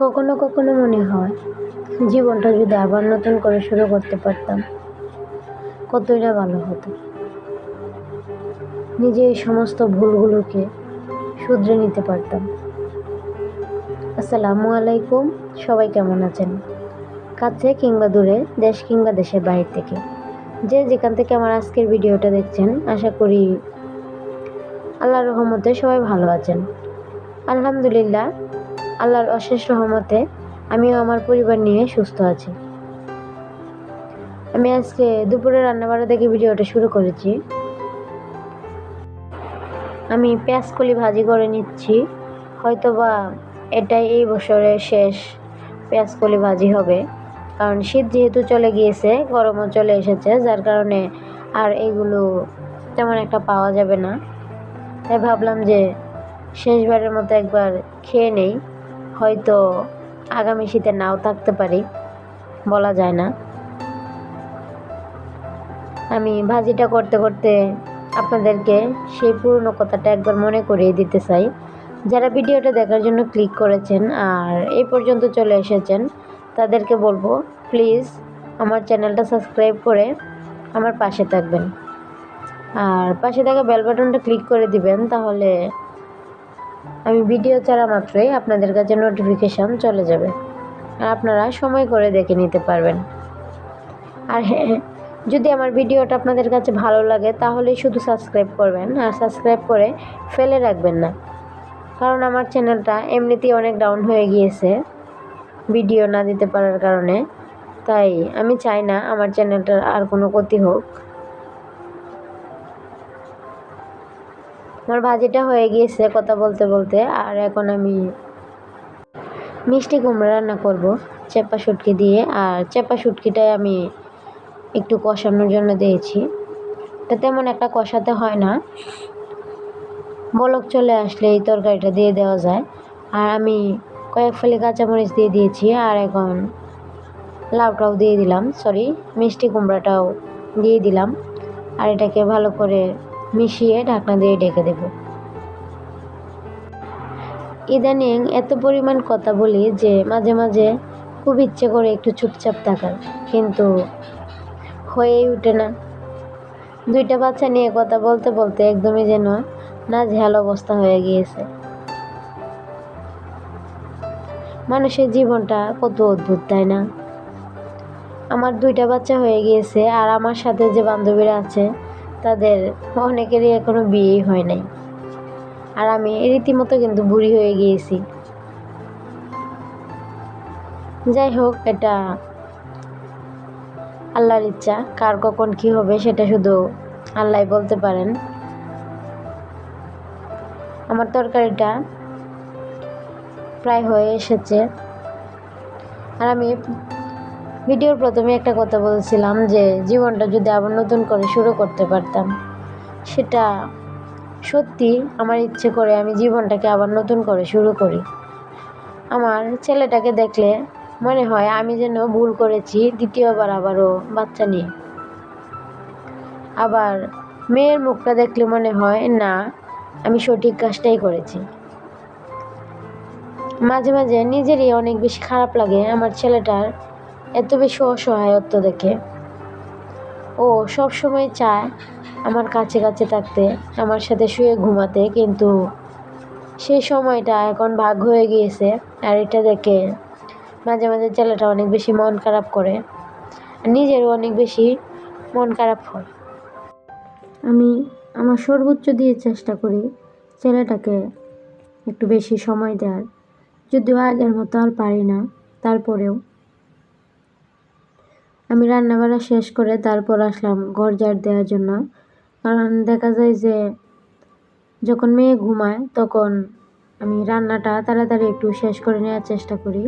কখনো কখনো মনে হয় জীবনটা যদি আবার নতুন করে শুরু করতে পারতাম কতই না ভালো হতো। নিজে এই সমস্ত ভুলগুলোকে শুধরে নিতে পারতাম। আসসালামু আলাইকুম, সবাই কেমন আছেন? কাছে কিংবা দূরে, দেশ কিংবা দেশের বাইরে থেকে যে যেখান থেকে আমার আজকের ভিডিওটা দেখছেন, আশা করি আল্লাহর রহমতে সবাই ভালো আছেন। আলহামদুলিল্লাহ, আল্লাহর অশেষ রহমতে আমিও আমার পরিবার নিয়ে সুস্থ আছি। আমি আজকে দুপুরে রান্নাবাড়া থেকে ভিডিওটা শুরু করেছি। আমি পেঁয়াজকলি ভাজি করে নিচ্ছি। হয়তোবা এটাই এই বছরের শেষ পেঁয়াজকলি ভাজি হবে, কারণ শীত যেহেতু চলে গিয়েছে, গরমও চলে এসেছে, যার কারণে আর এইগুলো তেমন একটা পাওয়া যাবে না। তাই ভাবলাম যে শেষবারের মতো একবার খেয়ে নেই, হয়তো আগামী শীতে নাও থাকতে পারি, বলা যায় না। আমি ভাজিটা করতে করতে আপনাদেরকে সেই পুরনো কথাটা একবার মনে করিয়ে দিতে চাই। যারা ভিডিওটা দেখার জন্য ক্লিক করেছেন আর এই পর্যন্ত চলে এসেছেন, তাদেরকে বলবো প্লিজ আমার চ্যানেলটা সাবস্ক্রাইব করে আমার পাশে থাকবেন, আর পাশে থাকা বেল বাটনটা ক্লিক করে দিবেন, তাহলে আমি ভিডিও ছাড়া মাত্রই আপনাদের কাছে নোটিফিকেশান চলে যাবে আর আপনারা সময় করে দেখে নিতে পারবেন। আর হ্যাঁ, যদি আমার ভিডিওটা আপনাদের কাছে ভালো লাগে তাহলেই শুধু সাবস্ক্রাইব করবেন, আর সাবস্ক্রাইব করে ফেলে রাখবেন না, কারণ আমার চ্যানেলটা এমনিতেই অনেক ডাউন হয়ে গিয়েছে ভিডিও না দিতে পারার কারণে। তাই আমি চাই না আমার চ্যানেলটার আর কোনো ক্ষতি হোক। আমার ভাজিটা হয়ে গিয়েছে কথা বলতে বলতে, আর এখন আমি মিষ্টি কুমড়া রান্না করব চেপা শুটকি দিয়ে। আর চেপা শুটকিটাই আমি একটু কষানোর জন্য দিয়েছি। এটা তেমন একটা কষাতে হয় না, বলক চলে আসলে এই তরকারিটা দিয়ে দেওয়া যায়। আর আমি কয়েক ফালি কাঁচামরিচ দিয়ে দিয়েছি, আর এখন লাউটাও দিয়ে দিলাম, সরি মিষ্টি কুমড়াটাও দিয়ে দিলাম। আর এটাকে ভালো করে মিশিয়ে ঢাকনা দিয়ে ঢেকে দেব। ইদানিং এত পরিমাণ কথা বলি যে মাঝে মাঝে খুব ইচ্ছে করে একটু চুপচাপ থাকার, কিন্তু হয়েই ওঠে না। দুইটা বাচ্চা নিয়ে কথা বলতে বলতে একদমই যেন নাজেহাল অবস্থা হয়ে গিয়েছে। মানুষের জীবনটা কত অদ্ভুত, তাই না? আমার দুইটা বাচ্চা হয়ে গিয়েছে, আর আমার সাথে যে বান্ধবীরা আছে তাদের অনেকেরই এখনো বিয়েই হয় নাই, আর আমি রীতিমতো কিন্তু বুড়ি হয়ে গিয়েছি। যাই হোক, এটা আল্লাহর ইচ্ছা, কার কখন কি হবে সেটা শুধু আল্লাহ বলতে পারেন। আমার তরকারিটা প্রায় হয়ে এসেছে। আর আমি ভিডিওর প্রথমে একটা কথা বলছিলাম যে জীবনটা যদি আবার নতুন করে শুরু করতে পারতাম, সেটা সত্যি আমার ইচ্ছে করে আমি জীবনটাকে আবার নতুন করে শুরু করি। আমার ছেলেটাকে দেখলে মনে হয় আমি যেন ভুল করেছি দ্বিতীয়বার আবারও বাচ্চা নিয়ে। আবার মেয়ের মুখটা দেখলে মনে হয় না, আমি সঠিক কাজটাই করেছি। মাঝে মাঝে নিজেরই অনেক বেশি খারাপ লাগে আমার ছেলেটার এত বেশি অসহায়ত্ব দেখে। ও সব সময় চায় আমার কাছে কাছে থাকতে, আমার সাথে শুয়ে ঘুমাতে, কিন্তু সেই সময়টা এখন ভাগ হয়ে গিয়েছে। আর এটা দেখে মাঝে মাঝে ছেলেটা অনেক বেশি মন খারাপ করে, নিজেরও অনেক বেশি মন খারাপ হয়। আমি আমার সর্বোচ্চ দিয়ে চেষ্টা করি ছেলেটাকে একটু বেশি সময় দেওয়ার, যদিও আগের মতো আর পারি না। তারপরেও আমি রান্নাবাড়া শেষ করে তারপর আসলাম ঘর ঝাড় দেওয়ার জন্য, কারণ দেখা যায় যে যখন মেয়ে ঘুমায় তখন আমি রান্নাটা তাড়াতাড়ি একটু শেষ করে নেওয়ার চেষ্টা করি।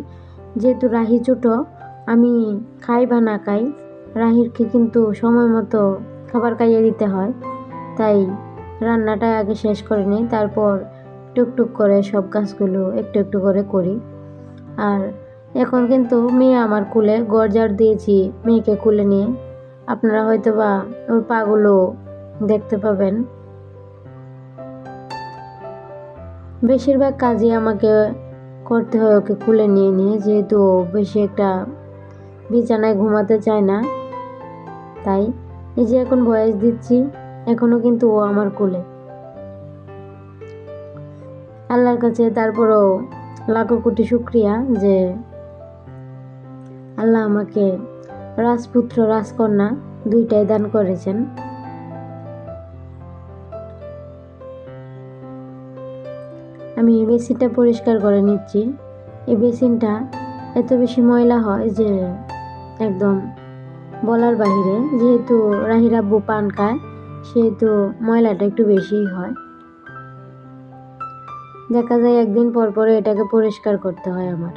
যেহেতু রাহি ছোটো, আমি খাই বা না খাই, রাহিরকে কিন্তু সময় মতো খাবার খাইয়ে দিতে হয়। তাই রান্নাটা আগে শেষ করে নিই, তারপর টুকটুক করে সব কাজগুলো একটু একটু করে করি। আর এখন কিন্তু মেয়ে আমার কোলে, ঘর ঝাড় দিয়েছি মেয়েকে কোলে নিয়ে। আপনারা হয়তো বা ওর পাগুলো দেখতে পাবেন। বেশিরভাগ কাজই আমাকে করতে হয় ওকে কুলে নিয়ে নিয়ে, যেহেতু ও বেশি একটা বিছানায় ঘুমাতে চায় না। তাই এই যে এখন ভয়েস দিচ্ছি, এখনো কিন্তু ও আমার কোলে। আল্লাহর কাছে তারপরও লাখো কোটি শুক্রিয়া যে আল্লাহ আমাকে রাজপুত্র রাজকন্যা দুইটাই দান করেছেন। আমি বেসিনটা পরিষ্কার করে নিচ্ছি। এই বেসিনটা এত বেশি ময়লা হয় যে একদম বলার বাহিরে। যেহেতু রাহির আব্বু পান খায়, সেহেতু ময়লাটা একটু বেশিই হয়। দেখা যায় একদিন পর পরে এটাকে পরিষ্কার করতে হয় আমার।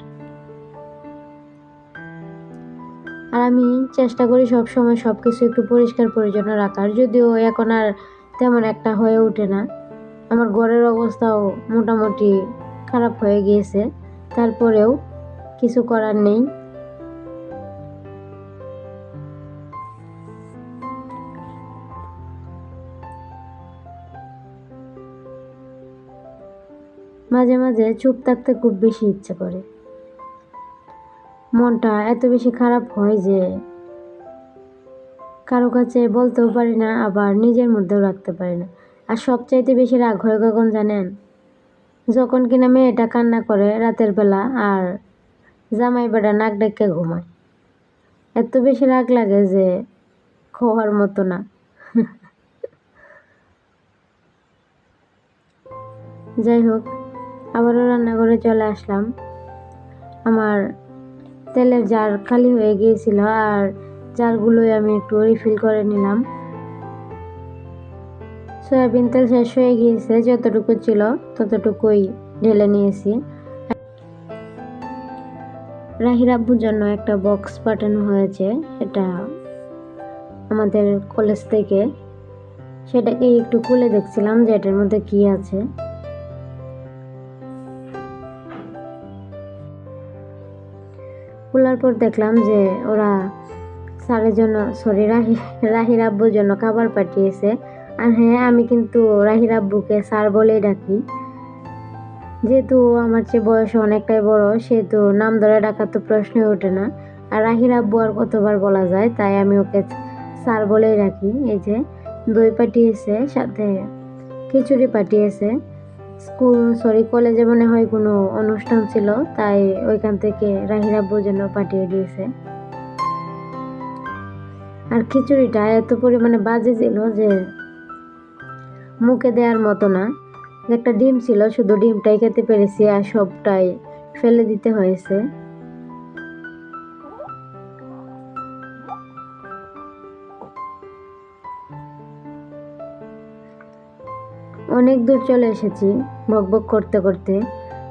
আর আমি চেষ্টা করি সবসময় সবকিছু একটু পরিষ্কার পরিচ্ছন্ন রাখার, যদিও এখন আর তেমন একটা হয়ে ওঠে না। আমার ঘরের অবস্থাও মোটামুটি খারাপ হয়ে গিয়েছে, তারপরেও কিছু করার নেই। মাঝে মাঝে চুপ থাকতে খুব বেশি ইচ্ছে করে। মনটা এত বেশি খারাপ হয় যে কারো কাছে বলতেও পারি না, আবার নিজের মধ্যেও রাখতে পারি না। আর সবচাইতে বেশি রাগ হয় কখন জানেন? যখন কিনা মেয়েটা কান্না করে রাতের বেলা আর জামাই বেটা নাক ডেকে ঘুমায়। এত বেশি রাগ লাগে যে খাওয়ার মতো না। যাই হোক, আবারও রান্নাঘরে চলে আসলাম। আমার তেলের জার খালি হয়ে গিয়েছিল, আর জারগুলোই আমি একটু রিফিল করে নিলাম। সয়াবিন তেল শেষ হয়ে গিয়েছে, যতটুকু ছিল ততটুকুই ঢেলে নিয়েছি। রাহির আব্বুর জন্য একটা বক্স পাঠানো হয়েছে, এটা আমাদের কলেজ থেকে। সেটাকে একটু খুলে দেখছিলাম যে এটার মধ্যে কি আছে। খোলার পর দেখলাম যে ওরা স্যারের জন্য, সরি রাহির আব্বুর জন্য খাবার পাঠিয়েছে। আর হ্যাঁ, আমি কিন্তু রাহির আব্বুকে স্যার বলেই ডাকি। যেহেতু আমার চেয়ে বয়স অনেকটাই বড়, সেহেতু নাম ধরে ডাকার তো প্রশ্নই ওঠে না। আর রাহির আব্বু আর কতবার বলা যায়, তাই আমি ওকে স্যার বলেই রাখি। এই যে দই পাঠিয়েছে, সাথে খিচুড়ি পাঠিয়েছে। কলেজে মনে হয় কোনো অনুষ্ঠান ছিল, তাই ওইখান থেকে রাহির আব্বুর জন্য পাঠিয়ে দিয়েছে। আর খিচুড়িটা এত পরিমাণে বাজে ছিল যে মুখে দেওয়ার মতো না। একটা ডিম ছিল, শুধু ডিমটাই খেতে পেরেছি, আর সবটাই ফেলে দিতে হয়েছে। অনেক দূর চলে এসেছি বকবক করতে করতে।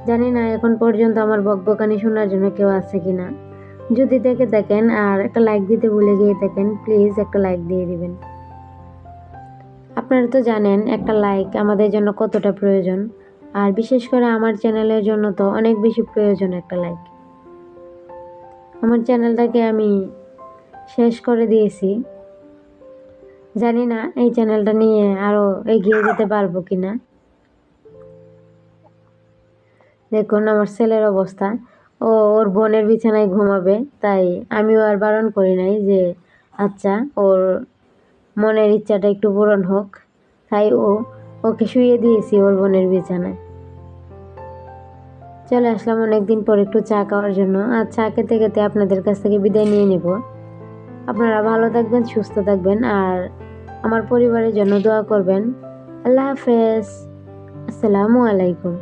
জানি না এখন পর্যন্ত আমার বকবকানি শোনার জন্য কেউ আছে কিনা। যদি দেখে থাকেন আর একটা লাইক দিতে ভুলে গিয়ে থাকেন, প্লিজ একটা লাইক দিয়ে দিবেন। আপনারা তো জানেন একটা লাইক আমাদের জন্য কতটা প্রয়োজন, আর বিশেষ করে আমার চ্যানেলের জন্য তো অনেক বেশি প্রয়োজন একটা লাইক। আমার চ্যানেলটাকে আমি শেষ করে দিয়েছি, জানি না এই চ্যানেলটা নিয়ে আরো এগিয়ে যেতে পারবো কিনা। দেখুন আমার ছেলের অবস্থা, ওর বোনের বিছানায় ঘুমাবে, তাই আমিও আর বারণ করি নাই যে আচ্ছা ওর মনের ইচ্ছাটা একটু পূরণ হোক। তাই ওকে শুইয়ে দিয়েছি ওর বোনের বিছানায়। চলে আসলাম অনেকদিন পর একটু চা খাওয়ার জন্য, আর চা খেতে খেতে আপনাদের কাছ থেকে বিদায় নিয়ে নেব। আপনারা ভালো থাকবেন, সুস্থ থাকবেন, আর আমার পরিবারের জন্য দোয়া করবেন। আল্লাহ হাফেজ। আসসালামু আলাইকুম।